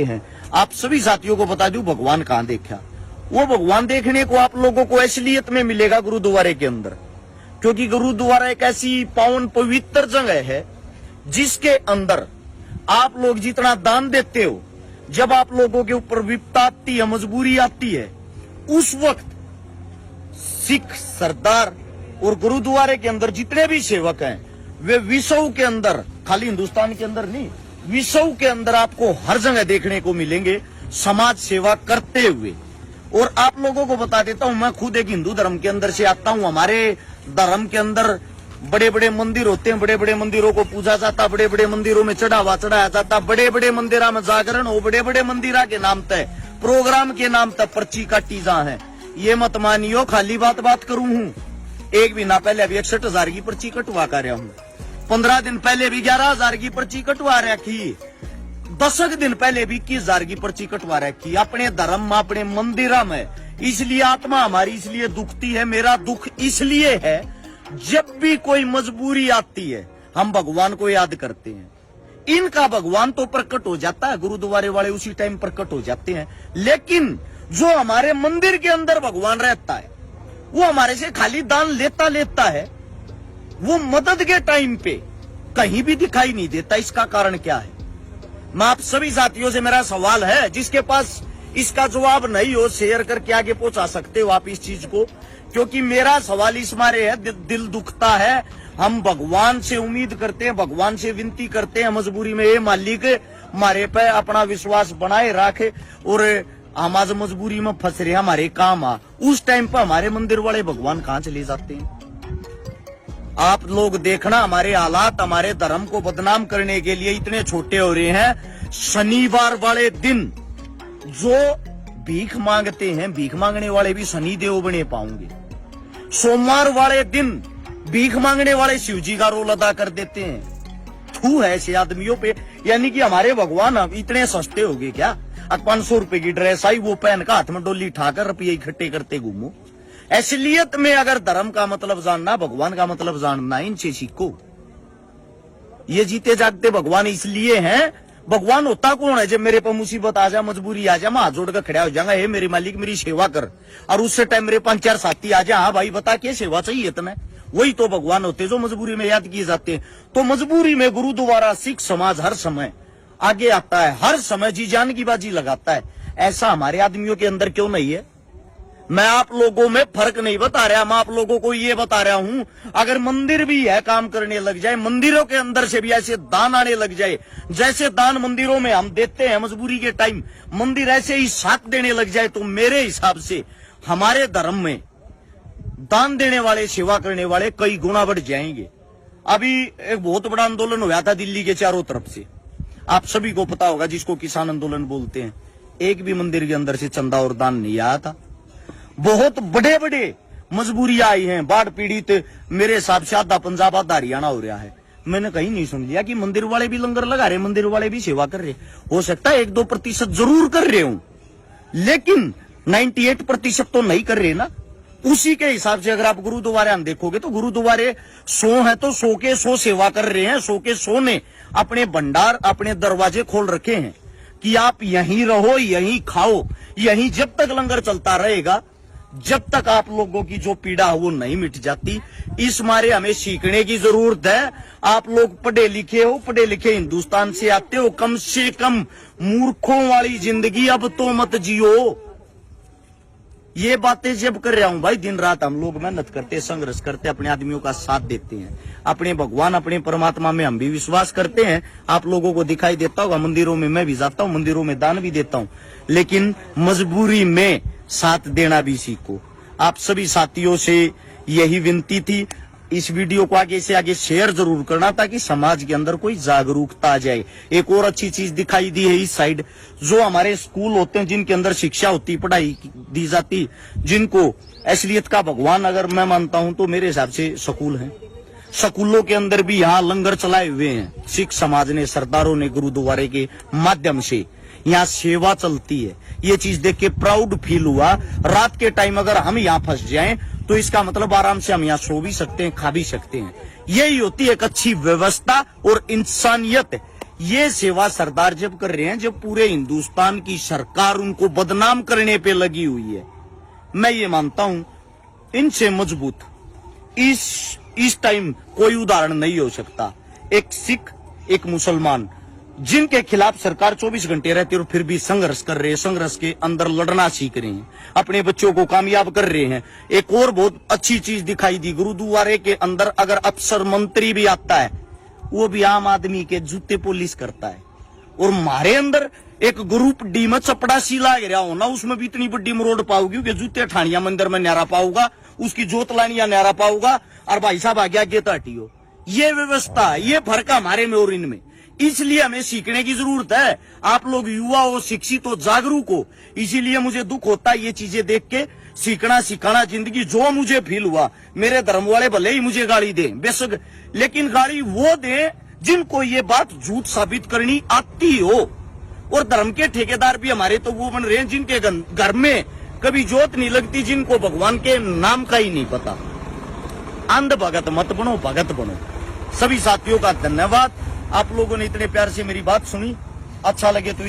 हैं। आप सभी साथियों को बता दूं, भगवान कहाँ देखा। वो भगवान देखने को आप लोगों को असलियत में मिलेगा गुरुद्वारे के अंदर, क्योंकि गुरुद्वारा एक ऐसी पावन पवित्र जगह है जिसके अंदर आप लोग जितना दान देते हो, जब आप लोगों के ऊपर विपदा आती है, मजबूरी आती है, उस वक्त सिख सरदार और गुरुद्वारे के अंदर जितने भी सेवक हैं वे विश्व के अंदर, खाली हिंदुस्तान के अंदर नहीं, विश्व के अंदर आपको हर जगह देखने को मिलेंगे समाज सेवा करते हुए। और आप लोगों को बता देता हूं, मैं खुद एक हिंदू धर्म के अंदर से आता हूं। हमारे धर्म के अंदर बड़े बड़े मंदिर होते हैं, बड़े बड़े मंदिरों को पूजा जाता, बड़े बड़े मंदिरों में चढ़ावा चढ़ाया जाता, बड़े बड़े मंदिरों में जागरण हो, बड़े बड़े मंदिरा के नाम तय प्रोग्राम के नाम तक पर्ची काटी जा है। ये मत मानियो खाली बात करूं हूं। एक महीना पहले अभी 61,000 की पर्ची कटवा कर रहा हूं, 15 दिन पहले भी 11,000 की पर्ची कटवा रखी, 10 दिन पहले भी 21,000 की पर्ची कटवा रखी। अपने धर्म में, अपने मंदिर में, इसलिए आत्मा हमारी इसलिए दुखती है। मेरा दुख इसलिए है, जब भी कोई मजबूरी आती है हम भगवान को याद करते हैं। इनका भगवान तो प्रकट हो जाता है, गुरुद्वारे वाले उसी टाइम प्रकट हो जाते हैं, लेकिन जो हमारे मंदिर के अंदर भगवान रहता है वो हमारे से खाली दान लेता है, वो मदद के टाइम पे कहीं भी दिखाई नहीं देता। इसका कारण क्या है? मैं आप सभी साथियों से मेरा सवाल है, जिसके पास इसका जवाब नहीं हो शेयर करके आगे पहुंचा सकते हो आप इस चीज को, क्योंकि मेरा सवाल इस मारे है, दिल दुखता है। हम भगवान से उम्मीद करते हैं, भगवान से विनती करते हैं मजबूरी में, ये मालिक हमारे पे अपना विश्वास बनाए रखे, और हम आज मजबूरी में फंस रहे, हमारे काम आ। उस टाइम पर हमारे मंदिर वाले भगवान कहाँ चले जाते हैं? आप लोग देखना, हमारे हालात हमारे धर्म को बदनाम करने के लिए इतने छोटे हो रहे हैं। शनिवार वाले दिन जो भीख मांगते हैं, भीख मांगने वाले भी शनिदेव बने पाओगे। सोमवार वाले दिन भीख मांगने वाले शिव जी का रोल अदा कर देते हैं। थू है ऐसे आदमियों पे। यानी कि हमारे भगवान अब इतने सस्ते हो गए क्या? 500 रुपए की ड्रेस आई, वो पहन का हाथ में डोली ठाकर रुपये इकट्ठे करते घूमो। असलियत में अगर धर्म का मतलब जानना, भगवान का मतलब जानना, इनसे सीखो। ये जीते जागते भगवान इसलिए हैं। भगवान होता कौन है? जब मेरे पर मुसीबत आ जा, मजबूरी आ जा, मैं हाथ जोड़ कर खड़ा हो जाऊंगा, हे मेरे मालिक मेरी सेवा कर। और उससे टाइम मेरे 5-4 साथी आ जा, हाँ भाई बता क्या सेवा चाहिए इतना, वही तो भगवान होते जो मजबूरी में याद किए जाते हैं। तो मजबूरी में गुरुद्वारा सिख समाज हर समय आगे आता है, हर समय जी जान की बाजी लगाता है। ऐसा हमारे आदमियों के अंदर क्यों नहीं है? मैं आप लोगों में फर्क नहीं बता रहा, मैं आप लोगों को ये बता रहा हूं, अगर मंदिर भी है काम करने लग जाए, मंदिरों के अंदर से भी ऐसे दान आने लग जाए, जैसे दान मंदिरों में हम देते हैं मजबूरी के टाइम, मंदिर ऐसे ही साथ देने लग जाए, तो मेरे हिसाब से हमारे धर्म में दान देने वाले, सेवा करने वाले कई गुना बढ़ जाएंगे। अभी एक बहुत बड़ा आंदोलन हुआ था दिल्ली के चारों तरफ से, आप सभी को पता होगा, जिसको किसान आंदोलन बोलते हैं। एक भी मंदिर के अंदर से चंदा और दान नहीं आया था। बहुत बड़े बड़े मजबूरियां आई हैं, बाढ़ पीड़ित मेरे हिसाब से आधा पंजाब आधा हरियाणा हो रहा है। मैंने कहीं नहीं सुन लिया कि मंदिर वाले भी लंगर लगा रहे, मंदिर वाले भी सेवा कर रहे। हो सकता है 1-2% जरूर कर रहे हूं, लेकिन 98% तो नहीं कर रहे ना। उसी के हिसाब से अगर आप गुरुद्वारे हम देखोगे तो गुरुद्वारे 100 है तो 100 के 100 सेवा कर रहे हैं। 100 के 100 ने अपने भंडार, अपने दरवाजे खोल रखे हैं कि आप यहीं रहो, यहीं खाओ, यहीं जब तक लंगर चलता रहेगा, जब तक आप लोगों की जो पीड़ा है वो नहीं मिट जाती। इस मारे हमें सीखने की जरूरत है। आप लोग पढ़े लिखे हो, पढ़े लिखे हिंदुस्तान से आते हो, कम से कम मूर्खों वाली जिंदगी अब तो मत जियो। ये बातें जब कर रहा हूं भाई, दिन रात हम लोग मेहनत करते, संघर्ष करते, अपने आदमियों का साथ देते हैं, अपने भगवान, अपने परमात्मा में हम भी विश्वास करते हैं। आप लोगों को दिखाई देता होगा, मंदिरों में मैं भी जाता हूं, मंदिरों में दान भी देता हूं, लेकिन मजबूरी में साथ देना भी सीखो। आप सभी साथियों से यही विनती थी। इस वीडियो को आगे से आगे शेयर जरूर करना, ताकि समाज के अंदर कोई जागरूकता आ जाए। एक और अच्छी चीज दिखाई दी है इस साइड, जो हमारे स्कूल होते हैं जिनके अंदर शिक्षा होती, पढ़ाई दी जाती, जिनको असलियत का भगवान अगर मैं मानता हूं तो मेरे हिसाब से स्कूल है। स्कूलों के अंदर भी यहाँ लंगर चलाए हुए हैं सिख समाज ने, सरदारों ने, गुरुद्वारे के माध्यम से यहाँ सेवा चलती है। ये चीज देख के प्राउड फील हुआ। रात के टाइम अगर हम यहाँ फंस जाएं तो इसका मतलब आराम से हम यहाँ सो भी सकते हैं, खा भी सकते हैं। यही होती है एक अच्छी व्यवस्था और इंसानियत। ये सेवा सरदार जब कर रहे हैं जब पूरे हिंदुस्तान की सरकार उनको बदनाम करने पे लगी हुई है। मैं ये मानता हूं इनसे मजबूत इस टाइम कोई उदाहरण नहीं हो सकता। एक सिख, एक मुसलमान जिनके खिलाफ सरकार 24 घंटे रहती है और फिर भी संघर्ष कर रहे हैं, संघर्ष के अंदर लड़ना सीख रहे हैं, अपने बच्चों को कामयाब कर रहे हैं। एक और बहुत अच्छी चीज दिखाई दी, गुरुद्वारे के अंदर अगर अफसर मंत्री भी आता है वो भी आम आदमी के जूते पुलिस करता है। और हमारे अंदर एक ग्रुप डी में चपड़ासी लाग रहा हो ना, उसमें भी इतनी बड़ी मरोड़ पाओगी कि जूते ठानिया मंदिर में न्यारा पाऊंगा, उसकी जोत लानिया न्यारा पाऊंगा, और भाई साहब आ गया गेता हटियो। ये व्यवस्था, ये फर्क हमारे में और इनमें, इसलिए हमें सीखने की जरूरत है। आप लोग युवा हो, शिक्षित हो, जागरूक हो, इसीलिए मुझे दुख होता है ये चीजें देख के। सीखना सिखाना जिंदगी जो मुझे फील हुआ, मेरे धर्म वाले भले ही मुझे गाली दें बेशक, लेकिन गाली वो दें जिनको ये बात झूठ साबित करनी आती हो। और धर्म के ठेकेदार भी हमारे तो वो बन रहे हैं जिनके घर में कभी जोत नहीं लगती, जिनको भगवान के नाम का ही नहीं पता। अंध भगत मत बनो, भगत बनो। सभी साथियों का धन्यवाद, आप लोगों ने इतने प्यार से मेरी बात सुनी। अच्छा लगे तो